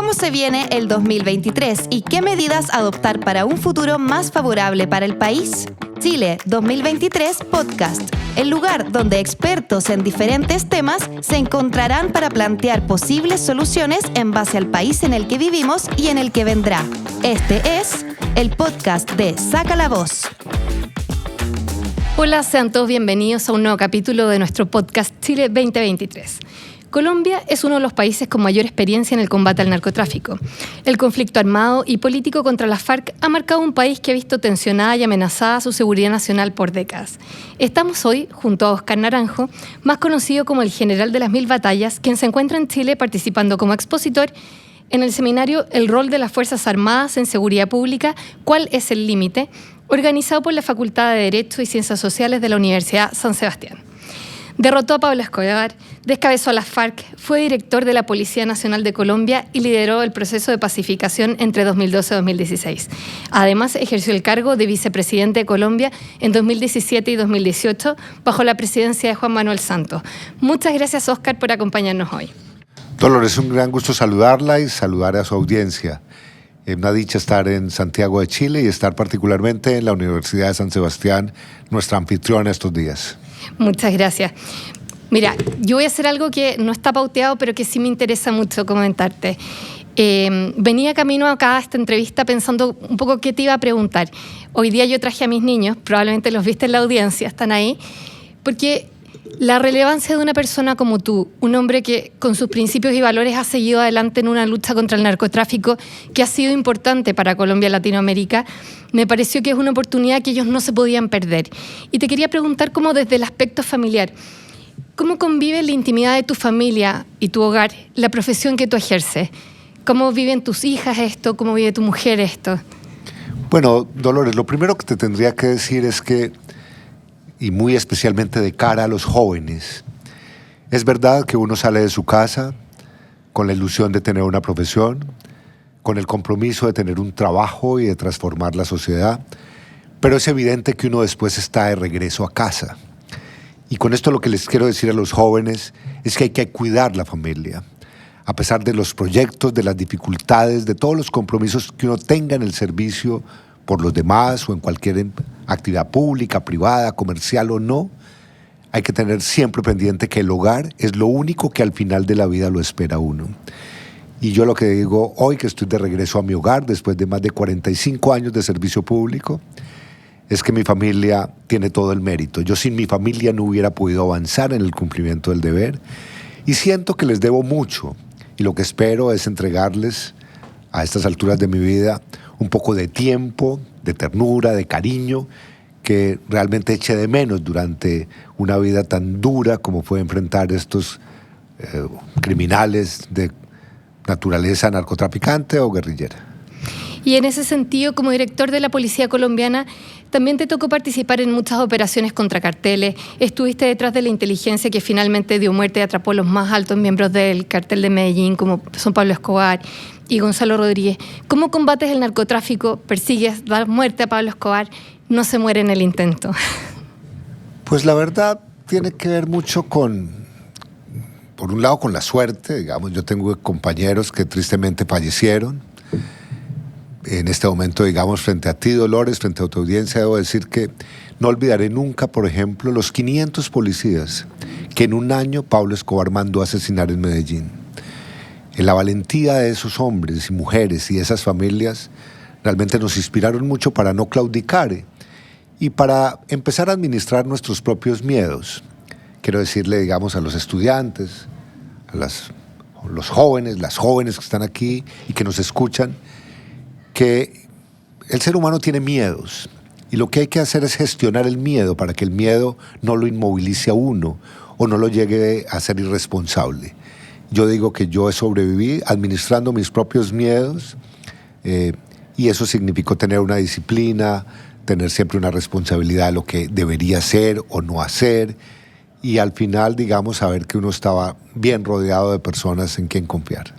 cómo se viene el 2023 y qué medidas adoptar para un futuro más favorable para el país. Chile 2023 Podcast, el lugar donde expertos en diferentes temas se encontrarán para plantear posibles soluciones en base al país en el que vivimos y en el que vendrá. Este es el podcast de Saca la Voz. Hola, sean todos bienvenidos a un nuevo capítulo de nuestro podcast Chile 2023. Colombia es uno de los países con mayor experiencia en el combate al narcotráfico. El conflicto armado y político contra las FARC ha marcado un país que ha visto tensionada y amenazada su seguridad nacional por décadas. Estamos hoy junto a Óscar Naranjo, más conocido como el general de las 1000 batallas, quien se encuentra en Chile participando como expositor en el seminario El rol de las Fuerzas Armadas en Seguridad Pública, ¿cuál es el límite?, organizado por la Facultad de Derecho y Ciencias Sociales de la Universidad San Sebastián. Derrotó a Pablo Escobar, descabezó a las FARC, fue director de la Policía Nacional de Colombia y lideró el proceso de pacificación entre 2012 y 2016. Además, ejerció el cargo de vicepresidente de Colombia en 2017 y 2018 bajo la presidencia de Juan Manuel Santos. Muchas gracias, Óscar, por acompañarnos hoy. Dolores, es un gran gusto saludarla y saludar a su audiencia. Es una dicha estar en Santiago de Chile y estar particularmente en la Universidad de San Sebastián, nuestra anfitriona estos días. Muchas gracias. Mira, yo voy a hacer algo que no está pauteado, pero que sí me interesa mucho comentarte. Venía camino acá a esta entrevista pensando un poco qué te iba a preguntar. Hoy día yo traje a mis niños, probablemente los viste en la audiencia, están ahí, porque la relevancia de una persona como tú, un hombre que con sus principios y valores ha seguido adelante en una lucha contra el narcotráfico que ha sido importante para Colombia y Latinoamérica, me pareció que es una oportunidad que ellos no se podían perder. Y te quería preguntar cómo desde el aspecto familiar, ¿cómo convive la intimidad de tu familia y tu hogar, la profesión que tú ejerces? ¿Cómo viven tus hijas esto? ¿Cómo vive tu mujer esto? Bueno, Dolores, lo primero que te tendría que decir es que, y muy especialmente de cara a los jóvenes, es verdad que uno sale de su casa con la ilusión de tener una profesión, con el compromiso de tener un trabajo y de transformar la sociedad, pero es evidente que uno después está de regreso a casa. Y con esto lo que les quiero decir a los jóvenes es que hay que cuidar la familia, a pesar de los proyectos, de las dificultades, de todos los compromisos que uno tenga en el servicio por los demás o en cualquier actividad pública, privada, comercial o no, hay que tener siempre pendiente que el hogar es lo único que al final de la vida lo espera a uno. Y yo lo que digo hoy, que estoy de regreso a mi hogar después de más de 45 años de servicio público, es que mi familia tiene todo el mérito. Yo sin mi familia no hubiera podido avanzar en el cumplimiento del deber y siento que les debo mucho y lo que espero es entregarles a estas alturas de mi vida un poco de tiempo, de ternura, de cariño, que realmente eché de menos durante una vida tan dura como fue enfrentar estos criminales de naturaleza narcotraficante o guerrillera. Y en ese sentido, como director de la Policía Colombiana, también te tocó participar en muchas operaciones contra carteles. Estuviste detrás de la inteligencia que finalmente dio muerte y atrapó a los más altos miembros del cartel de Medellín, como son Pablo Escobar y Gonzalo Rodríguez. ¿Cómo combates el narcotráfico? ¿Persigues dar muerte a Pablo Escobar? ¿No se muere en el intento? Pues la verdad tiene que ver mucho con, por un lado, con la suerte. Digamos, yo tengo compañeros que tristemente fallecieron. En este momento, digamos, frente a ti, Dolores, frente a tu audiencia, debo decir que no olvidaré nunca, por ejemplo, los 500 policías que en un año Pablo Escobar mandó a asesinar en Medellín. En la valentía de esos hombres y mujeres y de esas familias realmente nos inspiraron mucho para no claudicar y para empezar a administrar nuestros propios miedos. Quiero decirle, digamos, a los estudiantes, a los jóvenes, las jóvenes que están aquí y que nos escuchan, que el ser humano tiene miedos y lo que hay que hacer es gestionar el miedo para que el miedo no lo inmovilice a uno o no lo llegue a ser irresponsable. Yo digo que yo sobreviví administrando mis propios miedos y eso significó tener una disciplina, tener siempre una responsabilidad de lo que debería hacer o no hacer y al final, digamos, saber que uno estaba bien rodeado de personas en quien confiar.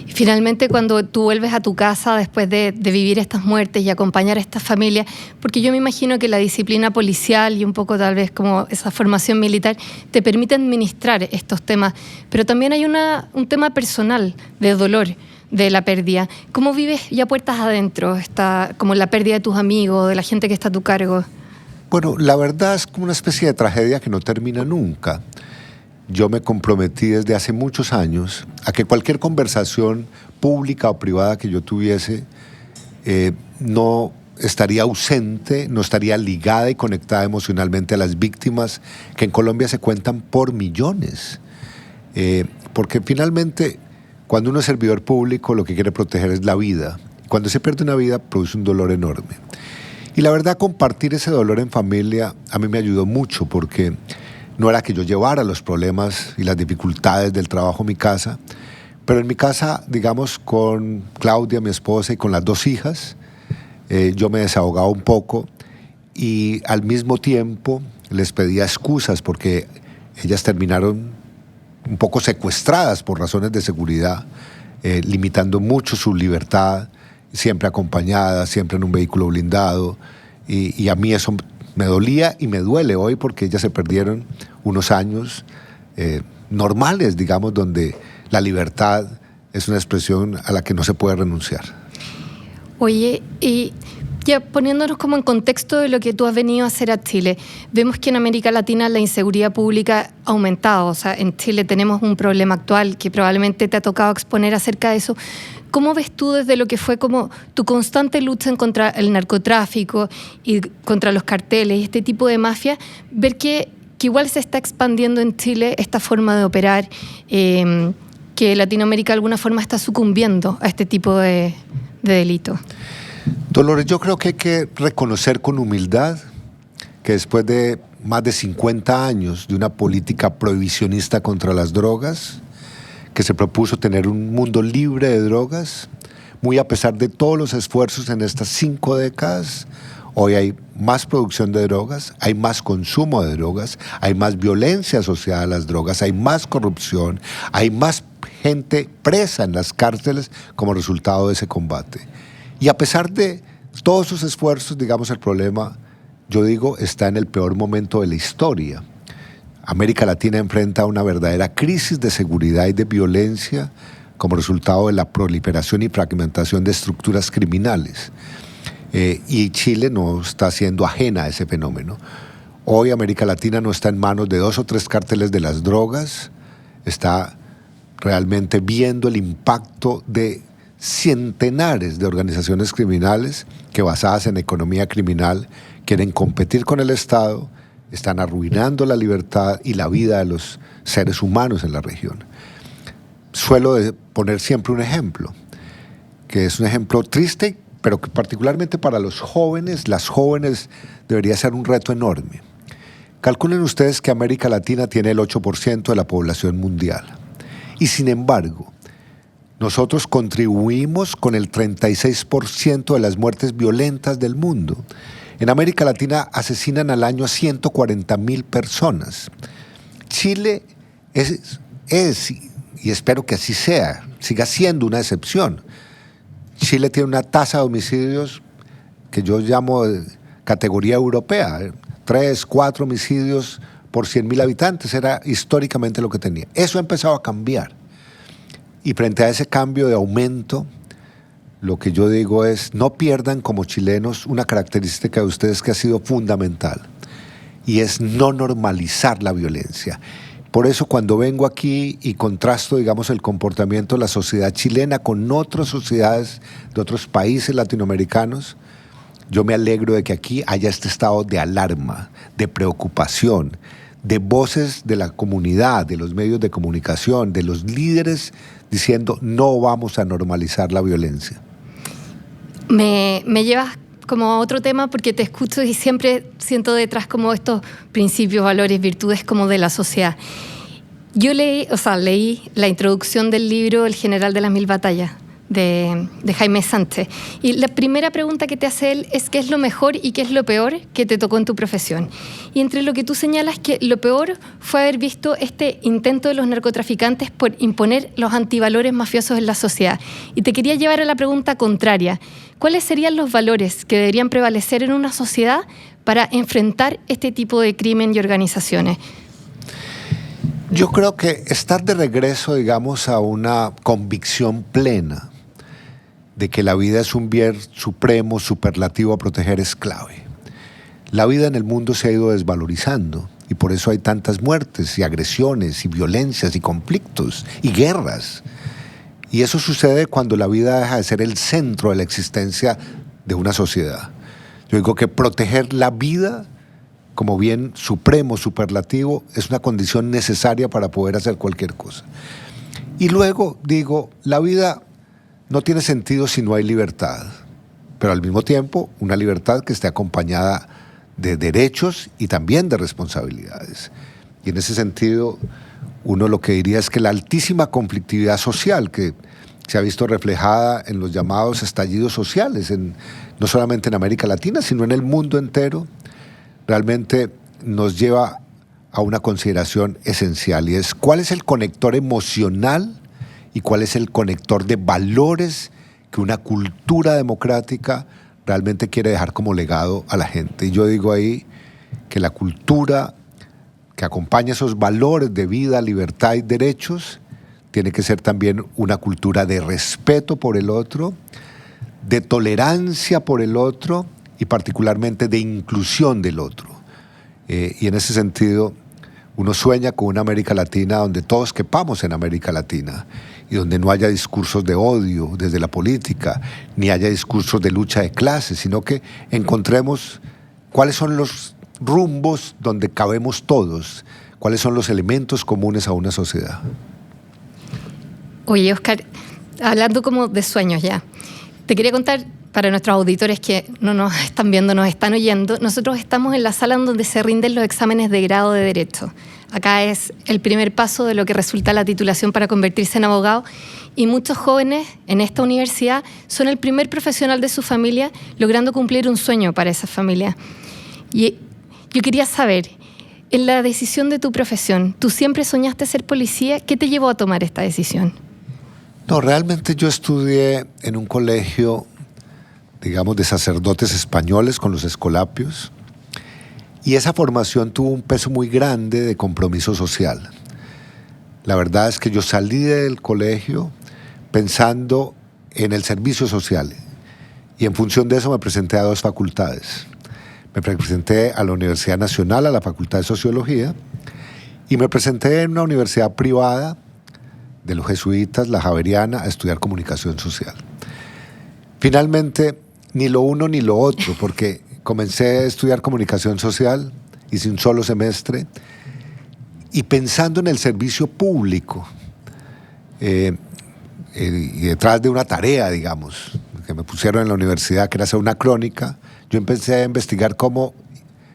Y finalmente, cuando tú vuelves a tu casa después de vivir estas muertes y acompañar a estas familias, porque yo me imagino que la disciplina policial y un poco tal vez como esa formación militar te permite administrar estos temas, pero también hay un tema personal de dolor, de la pérdida. ¿Cómo vives ya puertas adentro como la pérdida de tus amigos, de la gente que está a tu cargo? Bueno, la verdad es como una especie de tragedia que no termina nunca. Yo me comprometí desde hace muchos años a que cualquier conversación pública o privada que yo tuviese no estaría ausente, no estaría ligada y conectada emocionalmente a las víctimas, que en Colombia se cuentan por millones. Porque finalmente, cuando uno es servidor público, lo que quiere proteger es la vida. Cuando se pierde una vida, produce un dolor enorme. Y la verdad, compartir ese dolor en familia a mí me ayudó mucho, porque no era que yo llevara los problemas y las dificultades del trabajo a mi casa, pero en mi casa, digamos, con Claudia, mi esposa, y con las 2 hijas, yo me desahogaba un poco y al mismo tiempo les pedía excusas porque ellas terminaron un poco secuestradas por razones de seguridad, limitando mucho su libertad, siempre acompañadas, siempre en un vehículo blindado, y a mí eso me dolía y me duele hoy porque ellas se perdieron unos años normales, digamos, donde la libertad es una expresión a la que no se puede renunciar. Oye, y ya poniéndonos como en contexto de lo que tú has venido a hacer a Chile, vemos que en América Latina la inseguridad pública ha aumentado. O sea, en Chile tenemos un problema actual que probablemente te ha tocado exponer acerca de eso. ¿Cómo ves tú desde lo que fue como tu constante lucha en contra el narcotráfico y contra los carteles y este tipo de mafia, ver que igual se está expandiendo en Chile esta forma de operar, que Latinoamérica de alguna forma está sucumbiendo a este tipo de delito? Dolores, yo creo que hay que reconocer con humildad que después de más de 50 años de una política prohibicionista contra las drogas, que se propuso tener un mundo libre de drogas, muy a pesar de todos los esfuerzos en estas 5 décadas, hoy hay más producción de drogas, hay más consumo de drogas, hay más violencia asociada a las drogas, hay más corrupción, hay más gente presa en las cárceles como resultado de ese combate. Y a pesar de todos sus esfuerzos, digamos, el problema, yo digo, está en el peor momento de la historia. América Latina enfrenta una verdadera crisis de seguridad y de violencia como resultado de la proliferación y fragmentación de estructuras criminales. Y Chile no está siendo ajena a ese fenómeno. Hoy América Latina no está en manos de 2 o 3 cárteles de las drogas, está realmente viendo el impacto de centenares de organizaciones criminales que, basadas en economía criminal, quieren competir con el Estado, están arruinando la libertad y la vida de los seres humanos en la región. Suelo poner siempre un ejemplo, que es un ejemplo triste, pero que particularmente para los jóvenes, las jóvenes, debería ser un reto enorme. Calculen ustedes que América Latina tiene el 8% de la población mundial. Y sin embargo, nosotros contribuimos con el 36% de las muertes violentas del mundo. En América Latina asesinan al año a 140,000 personas. Chile es, y espero que así sea, siga siendo una excepción. Chile tiene una tasa de homicidios que yo llamo de categoría europea, 3, 4 homicidios por 100,000 habitantes, era históricamente lo que tenía. Eso ha empezado a cambiar. Y frente a ese cambio de aumento, lo que yo digo es, no pierdan como chilenos una característica de ustedes que ha sido fundamental, y es no normalizar la violencia. Por eso cuando vengo aquí y contrasto, digamos, el comportamiento de la sociedad chilena con otras sociedades de otros países latinoamericanos, yo me alegro de que aquí haya este estado de alarma, de preocupación, de voces de la comunidad, de los medios de comunicación, de los líderes diciendo no vamos a normalizar la violencia. Me llevas como a otro tema porque te escucho y siempre siento detrás como estos principios, valores, virtudes como de la sociedad. Yo leí la introducción del libro El general de las 1000 batallas de Jaime Sánchez, y la primera pregunta que te hace él es qué es lo mejor y qué es lo peor que te tocó en tu profesión. Y entre lo que tú señalas, que lo peor fue haber visto este intento de los narcotraficantes por imponer los antivalores mafiosos en la sociedad. Y te quería llevar a la pregunta contraria. ¿Cuáles serían los valores que deberían prevalecer en una sociedad para enfrentar este tipo de crimen y organizaciones? Yo creo que estar de regreso, digamos, a una convicción plena de que la vida es un bien supremo, superlativo a proteger es clave. La vida en el mundo se ha ido desvalorizando y por eso hay tantas muertes y agresiones y violencias y conflictos y guerras. Y eso sucede cuando la vida deja de ser el centro de la existencia de una sociedad. Yo digo que proteger la vida como bien supremo, superlativo, es una condición necesaria para poder hacer cualquier cosa. Y luego digo, la vida no tiene sentido si no hay libertad, pero al mismo tiempo una libertad que esté acompañada de derechos y también de responsabilidades. Y en ese sentido, uno lo que diría es que la altísima conflictividad social que se ha visto reflejada en los llamados estallidos sociales, no solamente en América Latina, sino en el mundo entero, realmente nos lleva a una consideración esencial, y es cuál es el conector emocional y cuál es el conector de valores que una cultura democrática realmente quiere dejar como legado a la gente. Y yo digo ahí que la cultura que acompaña esos valores de vida, libertad y derechos tiene que ser también una cultura de respeto por el otro, de tolerancia por el otro y particularmente de inclusión del otro. Y en ese sentido, uno sueña con una América Latina donde todos quepamos en América Latina y donde no haya discursos de odio desde la política, ni haya discursos de lucha de clases, sino que encontremos cuáles son los rumbos donde cabemos todos, cuáles son los elementos comunes a una sociedad. Oye, Oscar, hablando como de sueños ya, te quería contar para nuestros auditores que no nos están viendo, nos están oyendo, nosotros estamos en la sala donde se rinden los exámenes de grado de Derecho. Acá es el primer paso de lo que resulta la titulación para convertirse en abogado, y muchos jóvenes en esta universidad son el primer profesional de su familia logrando cumplir un sueño para esa familia. Y yo quería saber, en la decisión de tu profesión, ¿tú siempre soñaste ser policía? ¿Qué te llevó a tomar esta decisión? No, realmente yo estudié en un colegio, digamos, de sacerdotes españoles con los escolapios, y esa formación tuvo un peso muy grande de compromiso social. La verdad es que yo salí del colegio pensando en el servicio social, y en función de eso me presenté a 2 facultades. Me presenté a la Universidad Nacional, a la Facultad de Sociología, y me presenté en una universidad privada de los jesuitas, la Javeriana, a estudiar comunicación social. Finalmente, ni lo uno ni lo otro, porque comencé a estudiar comunicación social, hice un solo semestre, y pensando en el servicio público, y detrás de una tarea, digamos, que me pusieron en la universidad, que era hacer una crónica, yo empecé a investigar cómo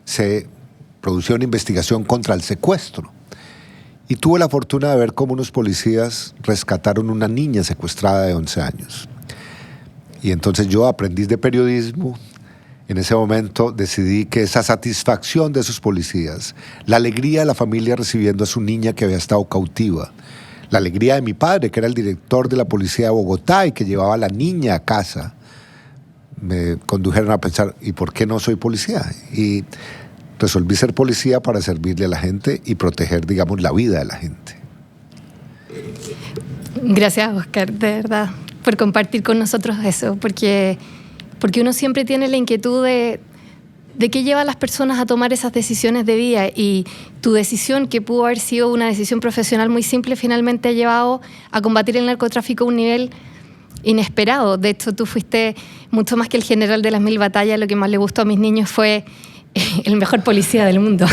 se producía una investigación contra el secuestro. Y tuve la fortuna de ver cómo unos policías rescataron una niña secuestrada de 11 años. Y entonces yo, aprendiz de periodismo, en ese momento decidí que esa satisfacción de esos policías, la alegría de la familia recibiendo a su niña que había estado cautiva, la alegría de mi padre, que era el director de la policía de Bogotá y que llevaba a la niña a casa, me condujeron a pensar, ¿y por qué no soy policía? Y resolví ser policía para servirle a la gente y proteger, digamos, la vida de la gente. Gracias, Oscar, de verdad, por compartir con nosotros eso, porque uno siempre tiene la inquietud de qué lleva a las personas a tomar esas decisiones de vida, y tu decisión, que pudo haber sido una decisión profesional muy simple, finalmente ha llevado a combatir el narcotráfico a un nivel inesperado. De hecho, tú fuiste mucho más que el general de las 1000 batallas. Lo que más le gustó a mis niños fue el mejor policía del mundo.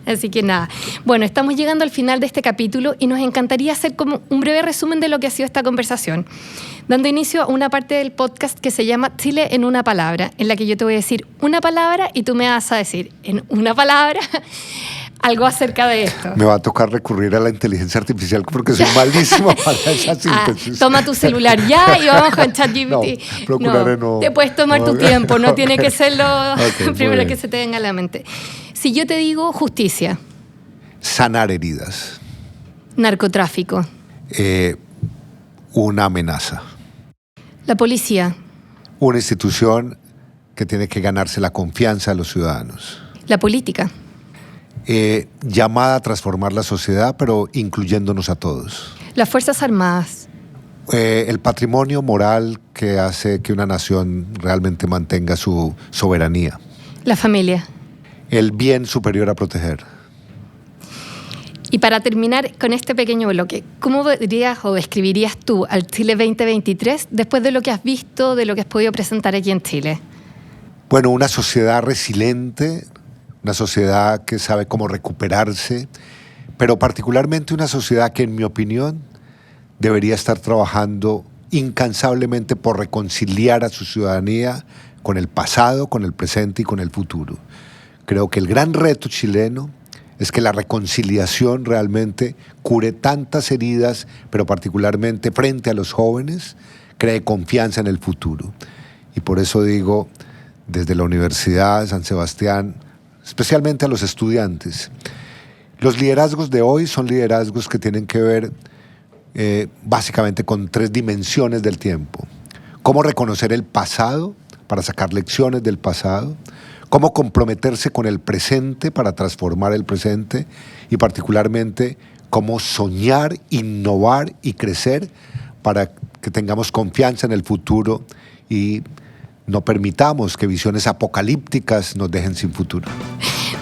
Así que nada. Bueno, estamos llegando al final de este capítulo y nos encantaría hacer como un breve resumen de lo que ha sido esta conversación, dando inicio a una parte del podcast que se llama Chile en una palabra, en la que yo te voy a decir una palabra y tú me vas a decir en una palabra algo acerca de esto. Me va a tocar recurrir a la inteligencia artificial porque soy malísimo para esa síntesis. Toma tu celular ya y vamos con ChatGPT. No, procuraré no. Te puedes tomar tu tiempo, no tiene que ser lo primero que se te venga a la mente. Si yo te digo justicia. Sanar heridas. Narcotráfico. Una amenaza. La policía. Una institución que tiene que ganarse la confianza de los ciudadanos. La política. Llamada a transformar la sociedad, pero incluyéndonos a todos. Las Fuerzas Armadas. El patrimonio moral que hace que una nación realmente mantenga su soberanía. La familia. El bien superior a proteger. Y para terminar con este pequeño bloque, ¿cómo dirías o describirías tú al Chile 2023 después de lo que has visto, de lo que has podido presentar aquí en Chile? Bueno, una sociedad resiliente, una sociedad que sabe cómo recuperarse, pero particularmente una sociedad que, en mi opinión, debería estar trabajando incansablemente por reconciliar a su ciudadanía con el pasado, con el presente y con el futuro. Creo que el gran reto chileno es que la reconciliación realmente cure tantas heridas, pero particularmente frente a los jóvenes, cree confianza en el futuro. Y por eso digo, desde la Universidad de San Sebastián, especialmente a los estudiantes, los liderazgos de hoy son liderazgos que tienen que ver básicamente con 3 dimensiones del tiempo. Cómo reconocer el pasado para sacar lecciones del pasado, cómo comprometerse con el presente para transformar el presente y particularmente cómo soñar, innovar y crecer para que tengamos confianza en el futuro y no permitamos que visiones apocalípticas nos dejen sin futuro.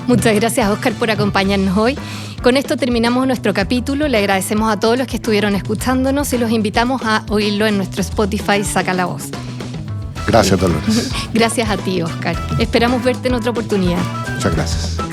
Muchas gracias, Óscar, por acompañarnos hoy. Con esto terminamos nuestro capítulo. Le agradecemos a todos los que estuvieron escuchándonos y los invitamos a oírlo en nuestro Spotify Saca la Voz. Gracias, Dolores. Gracias a ti, Óscar. Esperamos verte en otra oportunidad. Muchas gracias.